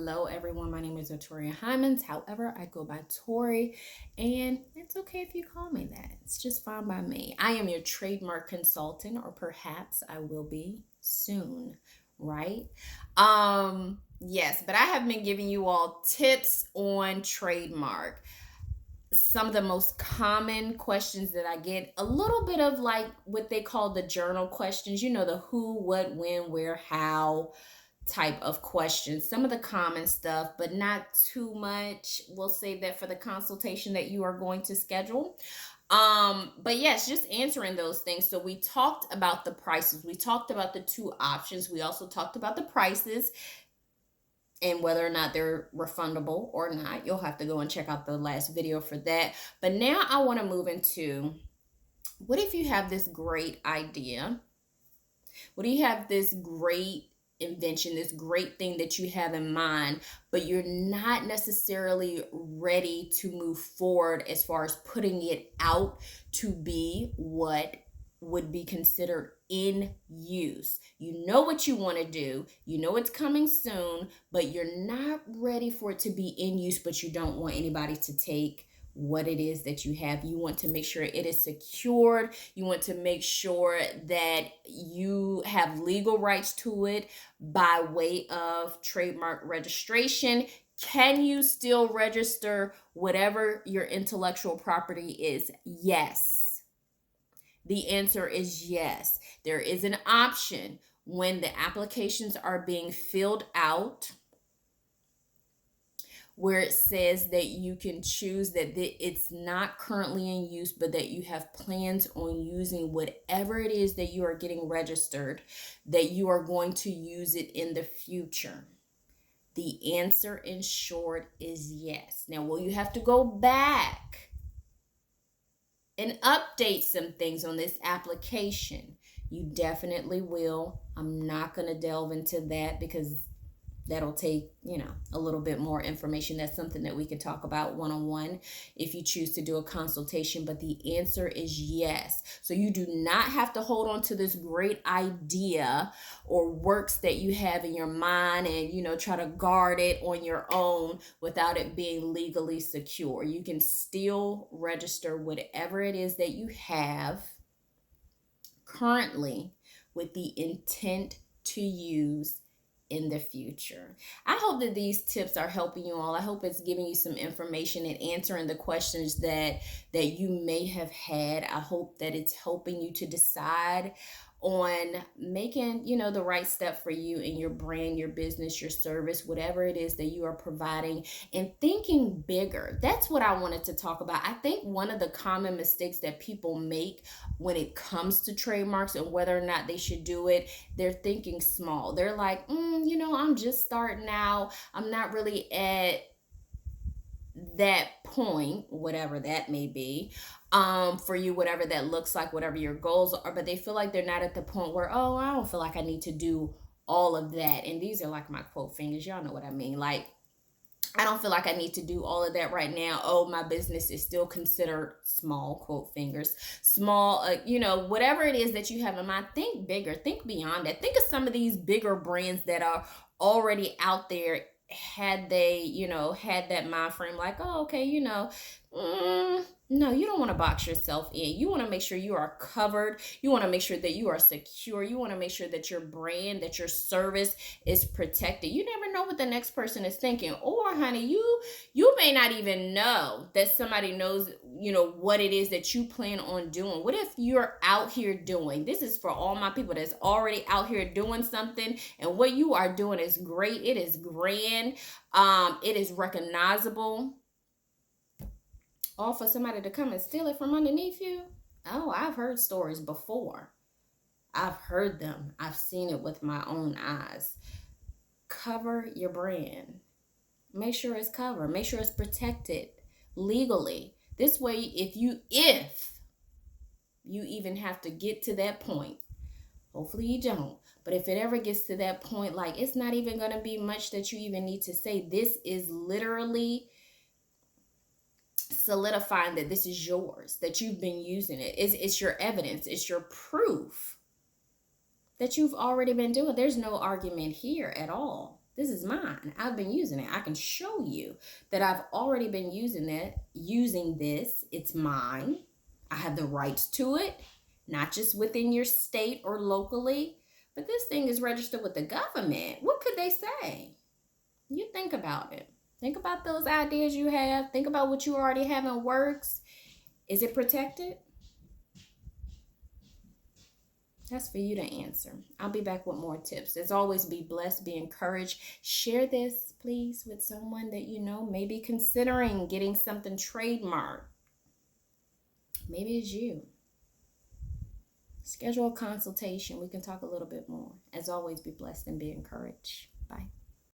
Hello, everyone. My name is Victoria Hymans. However, I go by Tori, and it's okay if you call me that. It's just fine by me. I am your trademark consultant, or perhaps I will be soon, right? Yes, but I have been giving you all tips on trademark. Some of the most common questions that I get, a little bit of like what they call the journal questions, the who, what, when, where, how type of questions, some of the common stuff, but not too much. We'll save that for the consultation that you are going to schedule. But yes, just answering those things. So we talked about the prices, we talked about the two options, we also talked about the prices and whether or not they're refundable or not. You'll have to go and check out the last video for that. But now I want to move into, what if you have this great idea? What do you have this great invention, this great thing that you have in mind, but you're not necessarily ready to move forward as far as putting it out to be what would be considered in use. You know what you want to do, you know it's coming soon, but you're not ready for it to be in use, but you don't want anybody to take what it is that you have. You want to make sure it is secured. You want to make sure that you have legal rights to it by way of trademark registration. Can you still register whatever your intellectual property is? Yes. The answer is yes. There is an option when the applications are being filled out where it says that you can choose that it's not currently in use, but that you have plans on using whatever it is that you are getting registered, that you are going to use it in the future. The answer in short is yes. Now, will you have to go back and update some things on this application? You definitely will. I'm not going to delve into that because that'll take, a little bit more information. That's something that we could talk about one-on-one if you choose to do a consultation, but the answer is yes. So you do not have to hold on to this great idea or works that you have in your mind and, try to guard it on your own without it being legally secure. You can still register whatever it is that you have currently with the intent to use in the future. I hope that these tips are helping you all. I hope it's giving you some information and answering the questions that you may have had. I hope that it's helping you to decide on making, the right step for you and your brand, your business, your service, whatever it is that you are providing, and thinking bigger. That's what I wanted to talk about. I think one of the common mistakes that people make when it comes to trademarks and whether or not they should do it, they're thinking small. They're like, I'm just starting out. I'm not really at that point, whatever that may be, for you, whatever that looks like, whatever your goals are, but they feel like they're not at the point where, I don't feel like I need to do all of that. And these are like my quote fingers. Y'all know what I mean. Like, I don't feel like I need to do all of that right now. Oh, my business is still considered small, quote fingers, small, whatever it is that you have in mind. Think bigger, think beyond that. Think of some of these bigger brands that are already out there. Had they, had that mind frame like, oh, okay, no, you don't want to box yourself in. You want to make sure you are covered. You want to make sure that you are secure. You want to make sure that your brand, that your service is protected. You never know what the next person is thinking. Or, honey, you may not even know that somebody knows, what it is that you plan on doing. What if you're out here doing, this is for all my people that's already out here doing something, and what you are doing is great. It is grand. It is recognizable. All for somebody to come and steal it from underneath you? Oh, I've heard stories before. I've heard them. I've seen it with my own eyes. Cover your brand. Make sure it's covered. Make sure it's protected legally. This way, if you even have to get to that point, hopefully you don't, but if it ever gets to that point, like, it's not even going to be much that you even need to say. This is literally solidifying that this is yours, that you've been using it. It's your evidence. It's your proof that you've already been doing. There's no argument here at all. This is mine. I've been using it. I can show you that I've already been using it, using this. It's mine. I have the rights to it, not just within your state or locally, but this thing is registered with the government. What could they say? You think about it. Think about those ideas you have. Think about what you already have in works. Is it protected? That's for you to answer. I'll be back with more tips. As always, be blessed, be encouraged. Share this, please, with someone that you know may be considering getting something trademarked. Maybe it's you. Schedule a consultation. We can talk a little bit more. As always, be blessed and be encouraged.